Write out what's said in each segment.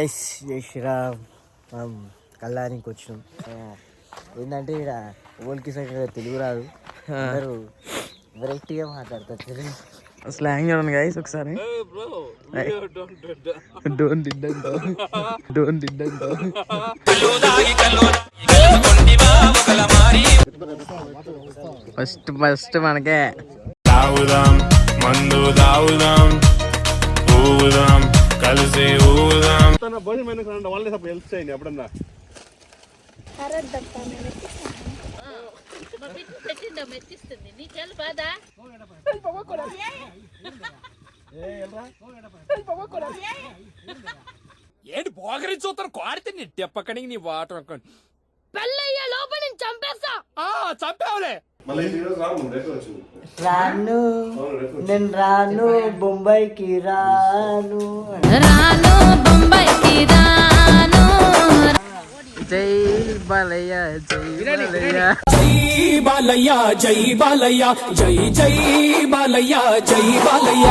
Guys జై శ్రీరామ్. మనం కళ్ళానికి వచ్చినాం. ఏంటంటే ఇక్కడ ఓల్కి సైడ్ తెలుగు రాదు, అందరూ వెరైటీగా మాట్లాడతారు తెలుగు. స్లాంగ్ చూడండి గైస్ ఒకసారి. డోంట్ ఫస్ట్ మనకే తాగుదాం మందు తాగుదాం ఊగుదాం కలిసి ఊగుదాం. వాళ్ళే తప్ప హెల్ప్ చేయండి ఎప్పుడన్నా. ఏంటి పోగరి చూస్తారు కోరితే నీ తెప్పకని నీ వాటర్ పెళ్ళయ్యే లోపల నేను చంపేస్తా. చంపావులే. రాను నేను రాను బొంబాయికి రాను జై బాలయ్య జై బాలయ్య జై బాలయ్య జై బాలయ్య జై జై బాలయ్య జై Balayya.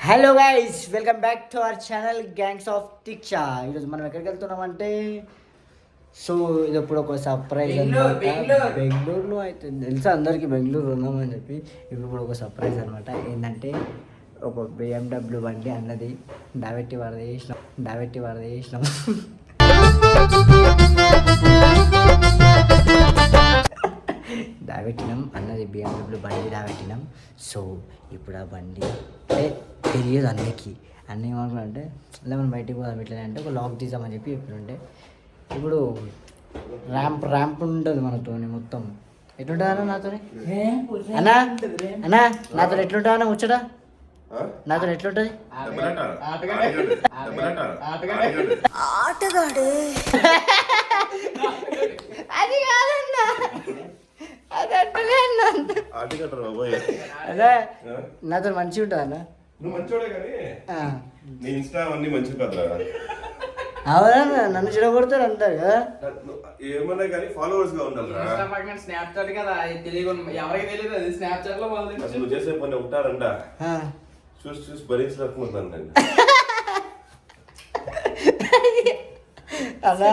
Hello guys, welcome back to our channel gangs of Tiksha. ఈరోజు మనం ఎక్కడికి వెళ్తున్నామంటే, సో ఇది ఇప్పుడు ఒక సర్ప్రైజ్ అనమాట. బెంగళూరులో అయితే తెలుసా అందరికీ బెంగళూరు ఉన్నామని చెప్పి. ఇప్పుడు ఒక సర్ప్రైజ్ అనమాట. ఏంటంటే ఒక BMW బండి అన్నది డాబెట్టి వారది చేసినాం. డాబెట్టినాం అన్నది BMW బండి డాబెట్టినాం. సో ఇప్పుడు ఆ బండి తెలియదు అన్నకి. అన్న ఏమనుకున్నాడంటే మనం బయటికి పోదాం ఇట్లా అంటే ఒక లాక్ తీసామని చెప్పి చెప్తుంటే, ఇప్పుడు ర్యాంప్ ఉంటుంది మనతోని మొత్తం. ఎట్లుంటుంది అన్న నాతోని? అన్నా నాతో ఎట్లుంటుంది అన్న ముచ్చట? నాతో ఎట్లుంటుంది? ఆటగాడే అది కాదన్నా, అది అట్టలే అన్నా. అదే నాతో మంచిగా ఉంటుంది అన్న. అవునా, నన్ను చెడగొడతారు అంటారు కదా. ఏమన్నా కానీ ఫాలోవర్స్ గా ఉండాలి. స్నాప్చాట్ కదా ఎవరికి తెలియదు, అది స్నాప్చాట్ లో నువ్వు చేసే పని ఉంటారంట. చూసి భరించలేకపోతున్నాను. అలా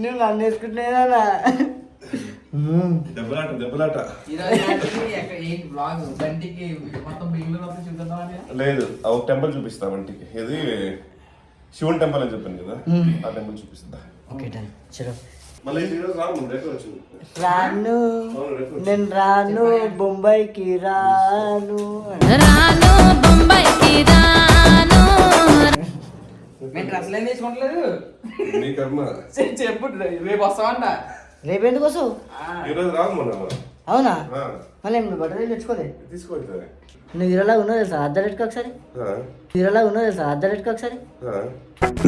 నువ్వు నన్ను వేసుకుంటున్నా. దెబ్బలాట లేదు. ఒక టెంపుల్ చూపిస్తా వంటికి. ఇది శివుని టెంపుల్ అని చెప్పాను కదా, ఆ టెంపుల్ చూపిస్తా. రాను నేను రాను బొంబాయికి రాను. చెప్పు రేపు వస్తామంట. రేపు ఎందుకు వస్తావు? అవునా? మళ్ళీ బట్టలు తెచ్చుకోలే. నువ్వు ఇరలా ఉన్నావు తెలుసా? అద్దరెట్టుకు ఒకసారి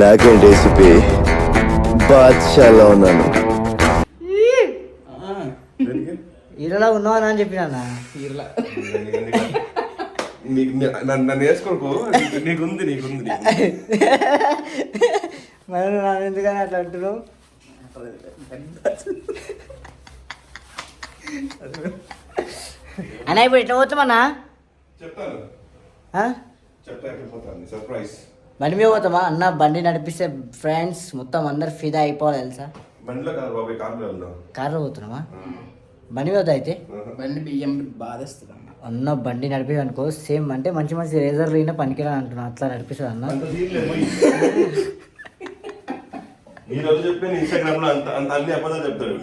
నాకేంటి రెసిపీ బాద్షాలో ఉన్నాను. ఇరలా ఉన్నావా అని చెప్పినా. నన్ను వేసుకోకు. నీకుంది మరి నన్ను ఎందుకని అట్లా అంటున్నావు? అన్న ఇప్పుడు ఎట్లా పోతామన్నా? బండి మీద పోతామా అన్న? బండి నడిపిస్తే ఫ్రెండ్స్ మొత్తం అందరు ఫిదా అయిపోవాలి తెలుసా. కార్లో పోతున్నామా? బండి మీద అయితే బండి బియ్యం బాధేస్తుంది అన్న. బండి నడిపి అనుకో సేమ్ అంటే మంచి రేజర్లు అయినా పనికిరా అంటున్నా. అట్లా నడిపిస్తుంది అన్న. ఈ రోజు చెప్పాను ఇన్స్టాగ్రామ్ లో అన్ని అబద్ధాలు చెప్తాడు.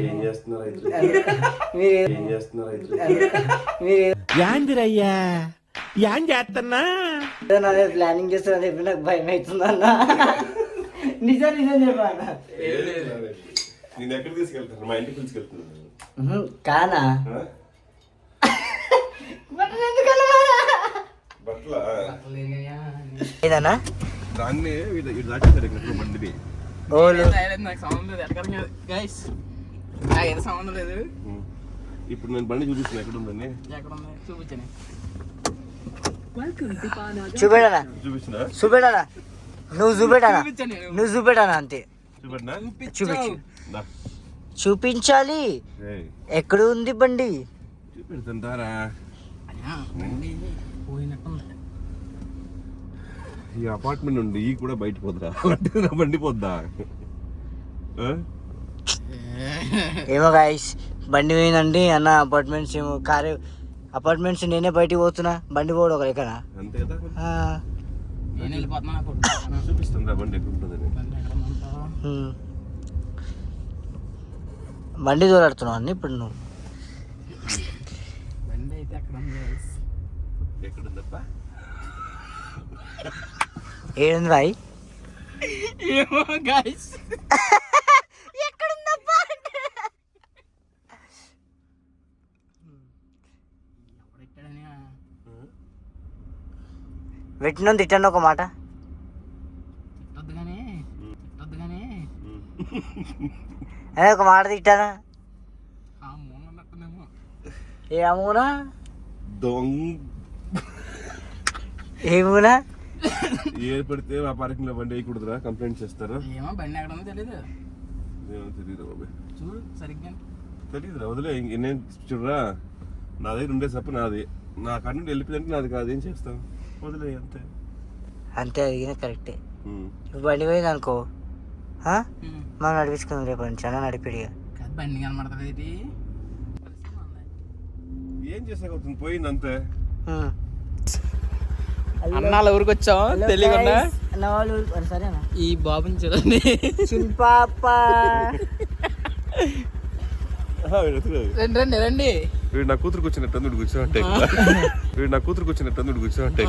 ఏం చేస్తున్నారు ప్లానింగ్ చేస్తున్నా చెప్పి నాకు భయం అవుతుంది అన్న. నిజం చెప్పా అన్న. నేను ఎక్కడ తీసుకెళ్తాను? మా ఇంటికి తీసుకెళ్తున్నాను. కానా ఏదన్నా దాన్ని దాచేసారు బండిని. సంబంధం లేదు. ఇప్పుడు నేను బండి చూపిస్తున్నా ఎక్కడ ఉందని. చూపెడా నువ్వు చూపెట్టానా అంతే. చూపెట్టినా? చూపించు. దా. చూపించాలి. ఏయ్, ఎక్కడ ఉంది బండి? చూపెడుతుంటారా? ఈ అపార్ట్మెంట్ నుండి ఈ కూడా బయట పోద్దా? నా బండి పోద్దా? ఆ? ఏమో గాయస్ బండి పోయిందండి అన్న. అపార్ట్మెంట్స్ ఏమో కారు అపార్ట్మెంట్స్ నేనే బయటికి పోతున్నా, బండి పోవడం ఒక లెక్కనా? అంతే కదా. నేను వెళ్ళిపోతున్నా. చూపిస్తుందా బండి ఎక్కడ ఉంటుందని? బండి దూరాడుతున్నావు అన్ని ఇప్పుడు నువ్వు. బండి అయితే అక్కడ ఉంది guys. ఎక్కడుందప్ప? ఏడుంది రాయి? ఏమో గాయస్. ఎక్కడుందప్పా? పెట్టిన తిట్టండి ఒక మాట. తిట్టొద్దుగానే అదే ఒక మాట తిట్టానా? ఆ మూల ఉన్నట్టునేమో. ఏ అమ్మునా? దొంగ ఏమునా? ఏ పడితే ఆ పార్కింగ్ లో బండి వేయకూడదురా, కంప్లైంట్ చేస్తారా? ఏమో బండి ఎక్కడ ఉందో తెలీదు. ఏమో తెలియదు బాబాయ్. చూడు సరిగ్గా. తెలియదురా, వదిలే. నేను చూడరా, నా దగ్గర ఉండే సప్పు నాది. నా కాడ నుండి వెళ్ళిపోయిందంటే నాది కాదు. ఏం చేస్తాం, వదిలే అంతే. అంతే అడిగిన కరెక్టే. బండి పోయింది అనుకో, మనం నడిపించుకుందాం రేపు నుంచి అన్న నడిపిడిగా. బండి కనబడుతుంది ఇది. ఏం చేసాక పోయింది అంతే. అన్నాళ్ళ ఊరికి వచ్చాం తెలియకుండా. సరేనా? ఈ బాబుని చూడండి. చిన్పాప రండి రండి రండి. వీడు నా కూతురుకు వచ్చినట్టు అందుడు కూర్చోబట్టే. వీడు నా కూతురుకు వచ్చినట్టు అందుడు కూర్చోబట్టే.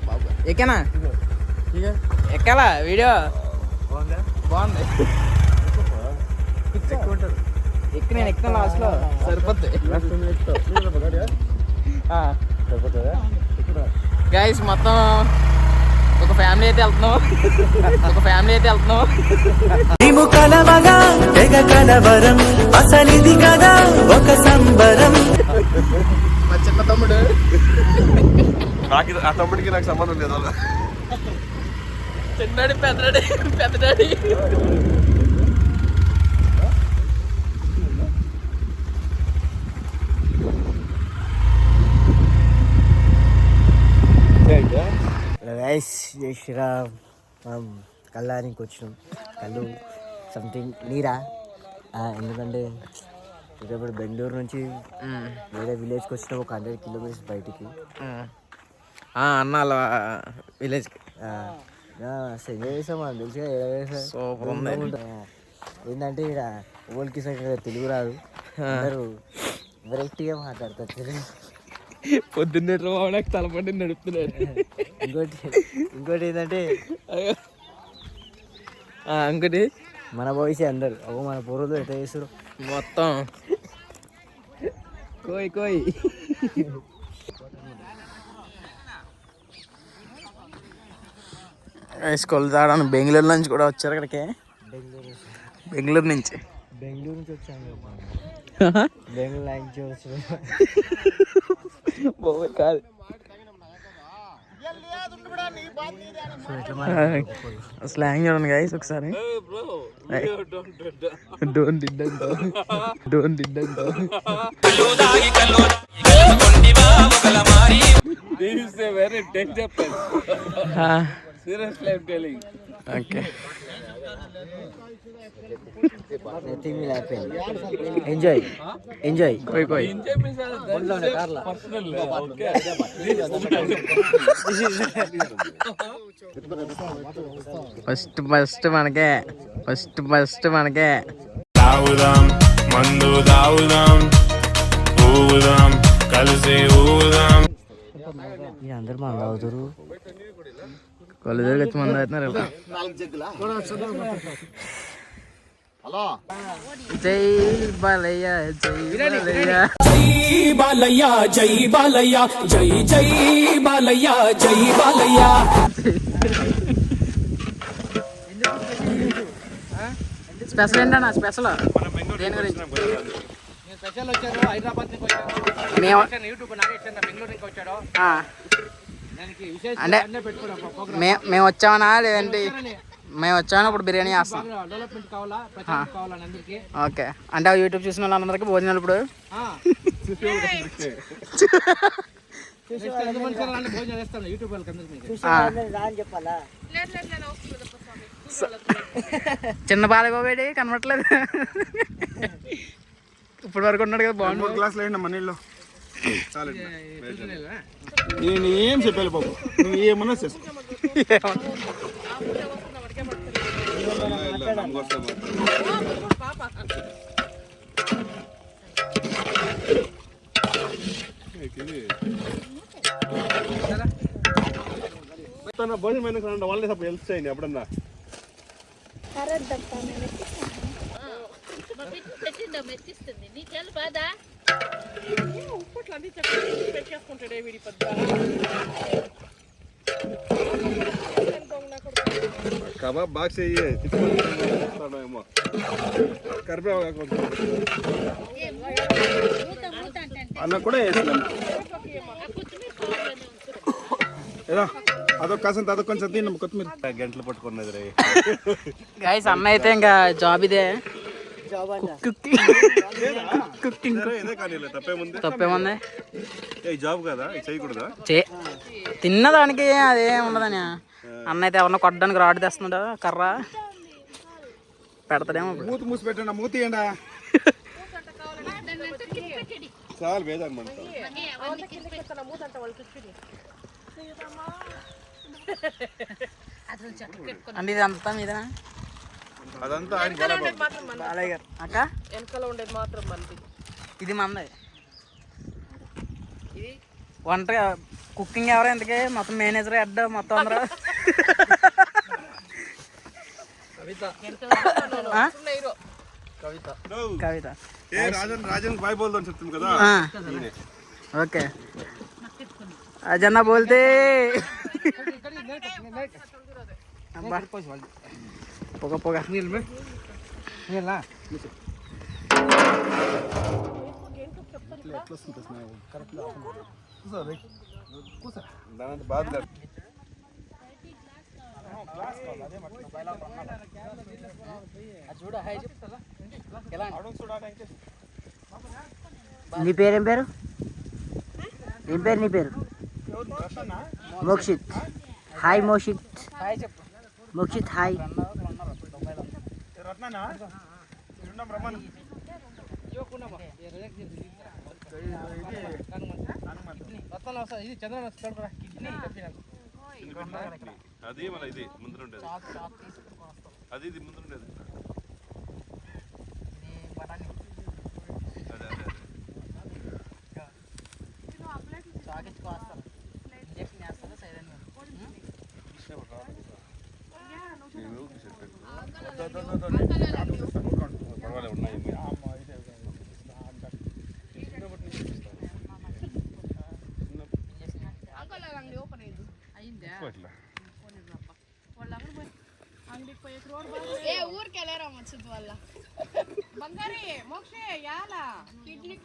బాబు ఎక్కేనా? ఎక్కాలా వీడియో? బాగుంది. ఎక్కి నేను ఎక్కుతాను లాస్ట్ లో. సరిపోద్ది గైస్. మొత్తం ఒక ఫ్యామిలీ అయితే వెళ్తున్నాం. కలవగా తెగ కలవరం అసలిది కదా ఒక సంబరం. మా చిన్న తమ్ముడు. నాకు ఆ తమ్ముడికి నాకు సంబంధం లేదు. చిన్నాడు పెద్దడాడి. గైస్ జై శ్రీరామ్. మనం కళ్ళానికి వచ్చినాం. కళ్ళు సంథింగ్ నీరా. ఎందుకంటే ఇప్పుడు బెంగళూరు నుంచి వేరే విలేజ్కి వచ్చినాం, ఒక 100 కిలోమీటర్స్ బయటికి. అన్న అలా విలేజ్ ఎంజాయ్ చేసాం. మనం తెలిసి ఏంటంటే ఇక్కడ ఓల్కి తెలుగు రాదు, అందరూ వెరైటీగా మాట్లాడతారు తెలుగు. పొద్దున్నే రోడ్కి తలపడి నడుపుతున్నారు. ఇంకోటి ఏంటంటే ఇంకోటి మన బాయ్స్ అందరు మన పూర్వలు ఎట్లా చేస్తారు మొత్తం కోయి స్కూల్ తాడాను. బెంగళూరు నుంచి కూడా వచ్చారు ఇక్కడికి. బెంగళూరు నుంచి వచ్చాను. బెంగళూరు నుంచి వచ్చాను. కాదు స్లాంగ్ చూడండి గైస్ ఒకసారి. Don't very danger place. Seriously, I'm telling. Okay. Nothing will happen. Enjoy. Koi. Enjoy means personal. Okay. First మనకే తాగుదాం మందు తాగుదాం ఊగుదాం కలిసి ఊగుదాం. అందరు మన తాగుతారు. వాళ్ళు దగ్గర మంది అవుతున్నారు. జై బాలయ్య స్పెషల్ ఏంటన్నా? స్పెషల్ దేని గురించి? స్పెషల్ వచ్చారు, హైదరాబాద్ నుంచి వచ్చారు. మేము యూట్యూబ్ నాగేశ్వర బెంగళూరు నుంచి వచ్చాడు. దానికి అంటే పెట్టుకున్నాం మేము వచ్చామనా లేదంటే మేము వచ్చామని ఇప్పుడు బిర్యానీ చేస్తాం. డెవలప్మెంట్ కావాలా, ప్రచారం కావాలని అందరికి. ఓకే అంటే యూట్యూబ్ చూసిన వాళ్ళందరికీ భోజనాలు ఇప్పుడు భోజనం చేస్తాను యూట్యూబ్ వాళ్ళకి అందరికి. చెప్పాలా చిన్న బాలగోబేడి కనబడట్లేదు ఇప్పుడు వరకు ఉన్నాడు కదా. బాగుంది క్లాస్లో అయినా మనీలో నేను ఏం చెప్పాలి బాబు, నువ్వు ఏమన్నా చేసుకో. భోజనం వాళ్ళే తప్ప హెల్ప్ చేయండి ఎప్పుడన్నా. మెచ్చిస్తుంది నీకెళ్ళి బాధ ఉప్పట్లు అన్ని చెప్పి పెట్టేసుకుంటాడే వీడి పెద్ద. కబాబ్ బాక్స్ ఏమో కరిపేవా అన్న కూడా వేసినాం. ఏదో అదొక కాసంత అదొక కొంచెం తిన్నాం. కొత్తిమీర గంటలు పట్టుకున్నది రే గైస్. అన్న అయితే ఇంకా జాబ్ ఇదే కుకింగ్. తప్పేముంది జాబ్ కదా, చేయకూడదా? తిన్నదానికి అదేం ఉండదని. అన్న అయితే ఎవరన్నా కొట్టడానికి రాడ్ తెస్తున్నాడు, కర్ర పెడతాడేమో. మూతి మూసి పెట్టండి, మూతి ఏండా చాలా వేదనమాట. అంటే ఇది అంతా మీద అదంతా బాలయ్య గారు అక్క వెనకాల ఉండేది మాత్రం మంది. ఇది మంది. వంట కుకింగ్ ఎవరు ఎందుకే మొత్తం మేనేజర్ హెడ్ మొత్తం అందరూ. కవిత రాజన్ బాయ్ బోల్దని చెప్తుంది కదా. ఓకే అజన్నా బోల్తే పొగ పొగ బాధ నీ పేరు ఏం పేరు? ఏం పేరు నీ పేరు? మోక్షిత్. హాయ్ మోక్షిత్. మోక్షిత్ హాయ్. ఇది చంద్రన అది మన ఇది ముందు ఉండేది, అది ఇది ముందు ఉండేది. పర్వాలేదు ఉన్నాయి. ఊరికి వెళ్ళారా వచ్చుద్ది వల్ల బంగారి మోక్షే యాలా కిడ్నీ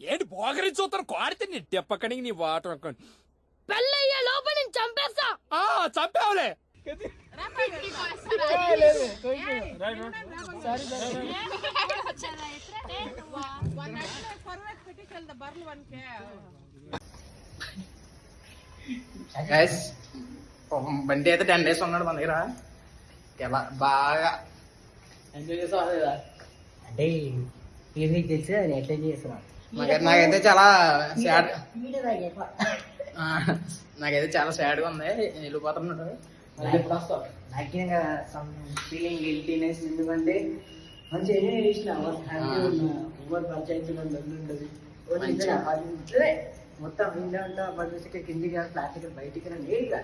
ఏంటి పోగరి చూస్తారు కోడితే నీ తెప్పకడికి నీ వాటర్ అనుకోండి. పెళ్ళయ్యే లోపల నేను చంపేస్తా. చంపావులే. బండి అయితే 10 days ఉన్నాడు మన దగ్గర. ఎలా బాగా ఎంజాయ్ చేసావు కదా అంటే నీకు తెలిసి నేను ఎట్లా చేస్తున్నాను. నాకైతే చాలా సాడ్, నాకైతే చాలా సాడ్గా ఉంది. వెళ్ళిపోతున్నాడు. ఎప్పుడు వస్తావు? నాకు ఇంకా సమ్ ఫీలింగ్ గిల్టీనెస్. ఎందుకంటే మంచి ఎంజాయ్ చేసిన ఎవరు పంచాయతీలో ఉండదు మొత్తం ఇండియా అంతా పంచాయతీ కిందికి ప్లాస్టిక్ బయటికి లేదు కదా.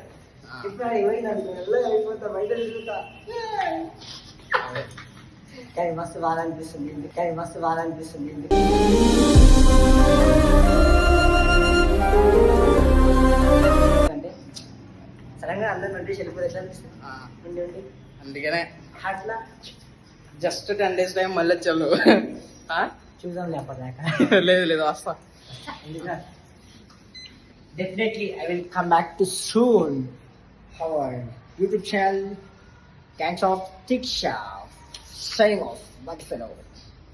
ఇప్పుడు అయిపోయింది అయిపోతా బయట తిరుగుతా. కానీ మస్తు బాగా అనిపిస్తుంది. సడన్ గా అందరు నోటీస్ వెళ్ళిపోతే ఎట్లా అనిపిస్తుంది? ఆ, ఉండి ఉండి అందుకనే అట్లా జస్ట్ 10 days టైం మళ్ళీ చల్లు చూద్దాంలే అప్పటిదాకా. లేదు లేదు వస్తా. Definitely, I will come back to soon. Our YouTube channel, Gangs of Tiksha. Signing off, Buffalo.